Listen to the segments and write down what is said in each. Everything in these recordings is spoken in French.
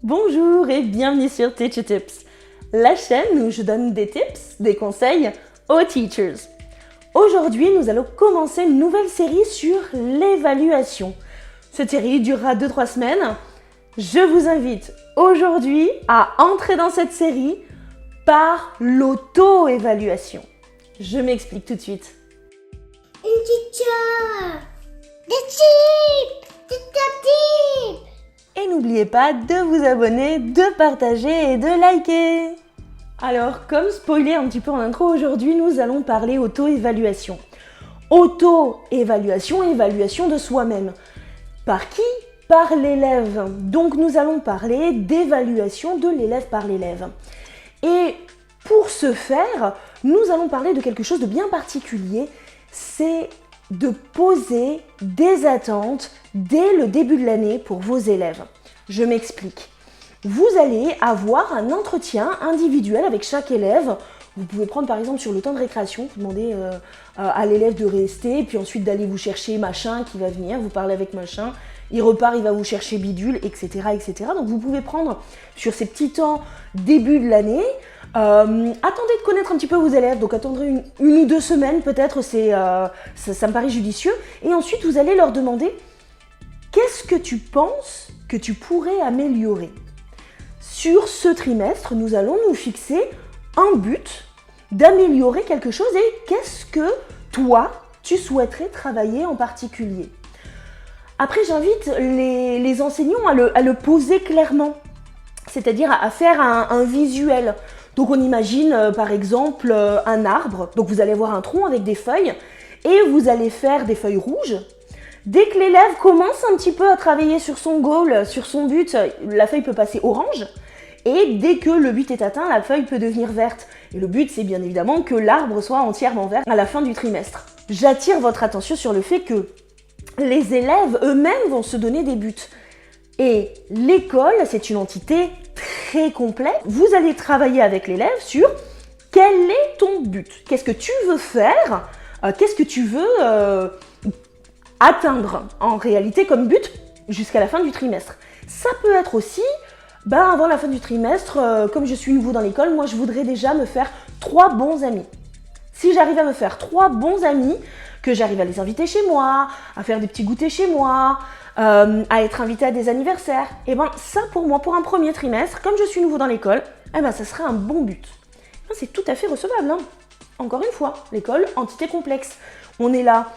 Bonjour et bienvenue sur Teacher Tips, la chaîne où je donne des tips, des conseils aux teachers. Aujourd'hui, nous allons commencer une nouvelle série sur l'évaluation. Cette série durera 2-3 semaines. Je vous invite aujourd'hui à entrer dans cette série par l'auto-évaluation. Je m'explique tout de suite. Une teacher, the tip, the tip. Et n'oubliez pas de vous abonner, de partager et de liker. Alors, comme spoilé un petit peu en intro, aujourd'hui, nous allons parler auto-évaluation. Auto-évaluation, évaluation de soi-même. Par qui ? Par l'élève. Donc, nous allons parler d'évaluation de l'élève par l'élève. Et pour ce faire, nous allons parler de quelque chose de bien particulier, c'est de poser des attentes dès le début de l'année pour vos élèves. Je m'explique. Vous allez avoir un entretien individuel avec chaque élève. Vous pouvez prendre par exemple sur le temps de récréation, vous demandez à l'élève de rester, puis ensuite d'aller vous chercher machin qui va venir, vous parlez avec machin, il repart, il va vous chercher bidule, etc. etc. Donc vous pouvez prendre sur ces petits temps début de l'année, attendez de connaître un petit peu vos élèves, donc attendrez une ou 2 semaines peut-être, ça me paraît judicieux, et ensuite vous allez leur demander qu'est-ce que tu penses que tu pourrais améliorer. Sur ce trimestre, nous allons nous fixer un but d'améliorer quelque chose et qu'est-ce que toi, tu souhaiterais travailler en particulier. Après, j'invite les enseignants à le poser clairement, c'est-à-dire à faire un visuel. Donc on imagine par exemple un arbre, donc vous allez avoir un tronc avec des feuilles et vous allez faire des feuilles rouges. Dès que l'élève commence un petit peu à travailler sur son goal, sur son but, la feuille peut passer orange. Et dès que le but est atteint, la feuille peut devenir verte. Et le but, c'est bien évidemment que l'arbre soit entièrement vert à la fin du trimestre. J'attire votre attention sur le fait que les élèves eux-mêmes vont se donner des buts. Et l'école, c'est une entité très complète. Vous allez travailler avec l'élève sur quel est ton but. Qu'est-ce que tu veux faire ? Qu'est-ce que tu veux atteindre en réalité comme but jusqu'à la fin du trimestre. Ça peut être aussi, avant la fin du trimestre, comme je suis nouveau dans l'école, moi je voudrais déjà me faire 3 bons amis. Si j'arrive à me faire 3 bons amis, que j'arrive à les inviter chez moi, à faire des petits goûters chez moi, à être invité à des anniversaires, et ça pour moi, pour un premier trimestre, comme je suis nouveau dans l'école, ça serait un bon but. C'est tout à fait recevable. Hein. Encore une fois, l'école, entité complexe. On est là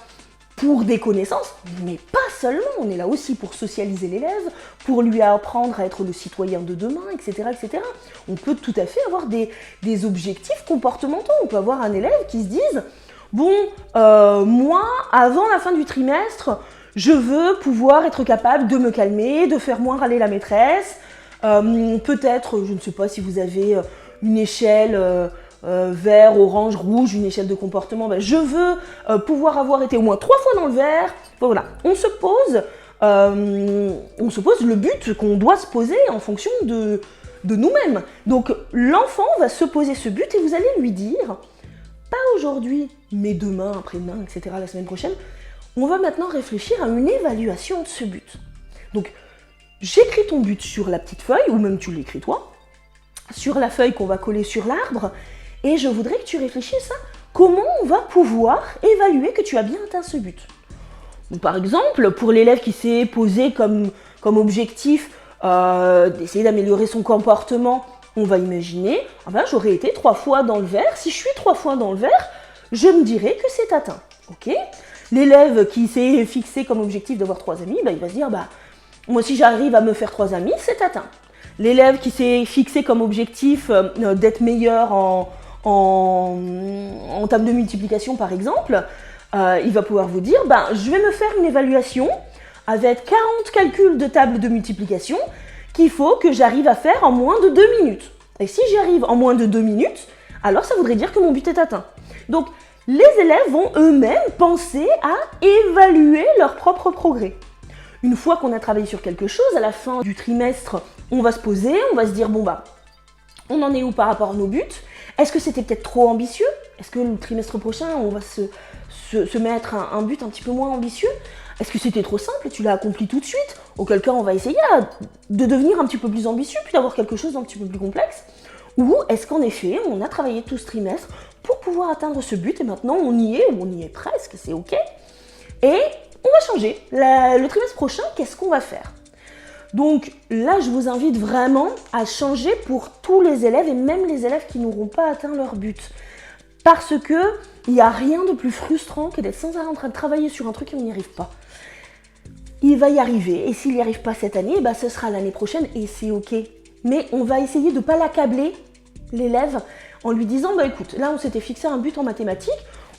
pour des connaissances, mais pas seulement, on est là aussi pour socialiser l'élève, pour lui apprendre à être le citoyen de demain, etc. etc. On peut tout à fait avoir des objectifs comportementaux, on peut avoir un élève qui se dise « moi, avant la fin du trimestre, je veux pouvoir être capable de me calmer, de faire moins râler la maîtresse, peut-être, je ne sais pas si vous avez une échelle… vert, orange, rouge, une échelle de comportement, je veux pouvoir avoir été au moins 3 fois dans le vert. Voilà, on se pose le but qu'on doit se poser en fonction de nous-mêmes. Donc l'enfant va se poser ce but et vous allez lui dire, pas aujourd'hui, mais demain, après-demain, etc., la semaine prochaine, on va maintenant réfléchir à une évaluation de ce but. Donc j'écris ton but sur la petite feuille, ou même tu l'écris toi, sur la feuille qu'on va coller sur l'arbre, et je voudrais que tu réfléchisses à comment on va pouvoir évaluer que tu as bien atteint ce but. Donc, par exemple, pour l'élève qui s'est posé comme objectif d'essayer d'améliorer son comportement, on va imaginer, j'aurais été 3 fois dans le vert. Si je suis 3 fois dans le vert, je me dirais que c'est atteint. Okay. L'élève qui s'est fixé comme objectif d'avoir 3 amis, il va se dire, moi si j'arrive à me faire 3 amis, c'est atteint. L'élève qui s'est fixé comme objectif d'être meilleur en table de multiplication par exemple, il va pouvoir vous dire, je vais me faire une évaluation avec 40 calculs de table de multiplication qu'il faut que j'arrive à faire en moins de 2 minutes. Et si j'y arrive en moins de 2 minutes, alors ça voudrait dire que mon but est atteint. Donc les élèves vont eux-mêmes penser à évaluer leur propre progrès. Une fois qu'on a travaillé sur quelque chose, à la fin du trimestre, on va se poser, on va se dire, on en est où par rapport à nos buts ? Est-ce que c'était peut-être trop ambitieux ? Est-ce que le trimestre prochain, on va se mettre un but un petit peu moins ambitieux? Est-ce que c'était trop simple et tu l'as accompli tout de suite? Auquel cas, on va essayer de devenir un petit peu plus ambitieux, puis d'avoir quelque chose d'un petit peu plus complexe. Ou est-ce qu'en effet, on a travaillé tout ce trimestre pour pouvoir atteindre ce but et maintenant on y est, ou on y est presque, c'est ok. Et on va changer. Le trimestre prochain, qu'est-ce qu'on va faire? Donc là, je vous invite vraiment à changer pour tous les élèves et même les élèves qui n'auront pas atteint leur but. Parce que il n'y a rien de plus frustrant que d'être sans arrêt en train de travailler sur un truc et on n'y arrive pas. Il va y arriver et s'il n'y arrive pas cette année, bah, ce sera l'année prochaine et c'est ok. Mais on va essayer de ne pas l'accabler, l'élève, en lui disant bah écoute, là on s'était fixé un but en mathématiques,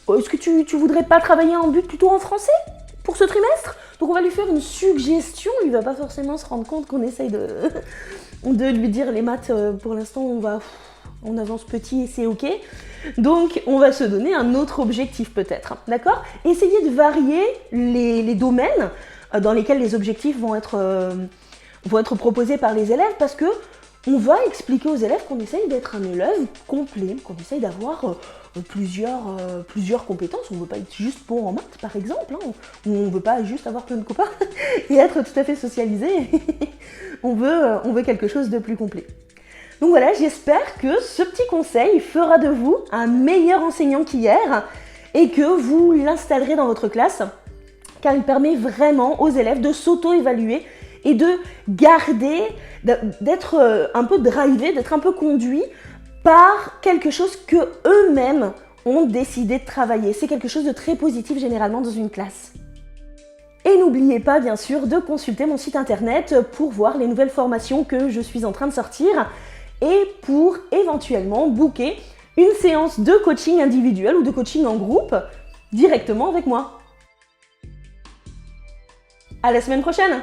est-ce que tu voudrais pas travailler un but plutôt en français pour ce trimestre? Donc on va lui faire une suggestion, il va pas forcément se rendre compte qu'on essaye de lui dire les maths, pour l'instant on avance petit et c'est ok. Donc on va se donner un autre objectif peut-être, d'accord? Essayez de varier les domaines dans lesquels les objectifs vont être proposés par les élèves parce que on va expliquer aux élèves qu'on essaye d'être un élève complet, qu'on essaye d'avoir plusieurs compétences. On ne veut pas être juste bon en maths, par exemple, hein, ou on ne veut pas juste avoir plein de copains et être tout à fait socialisé. on veut quelque chose de plus complet. Donc voilà, j'espère que ce petit conseil fera de vous un meilleur enseignant qu'hier et que vous l'installerez dans votre classe, car il permet vraiment aux élèves de s'auto-évaluer et de garder, d'être un peu drivé, d'être un peu conduit par quelque chose que eux-mêmes ont décidé de travailler. C'est quelque chose de très positif généralement dans une classe. Et n'oubliez pas bien sûr de consulter mon site internet pour voir les nouvelles formations que je suis en train de sortir et pour éventuellement booker une séance de coaching individuel ou de coaching en groupe directement avec moi. À la semaine prochaine!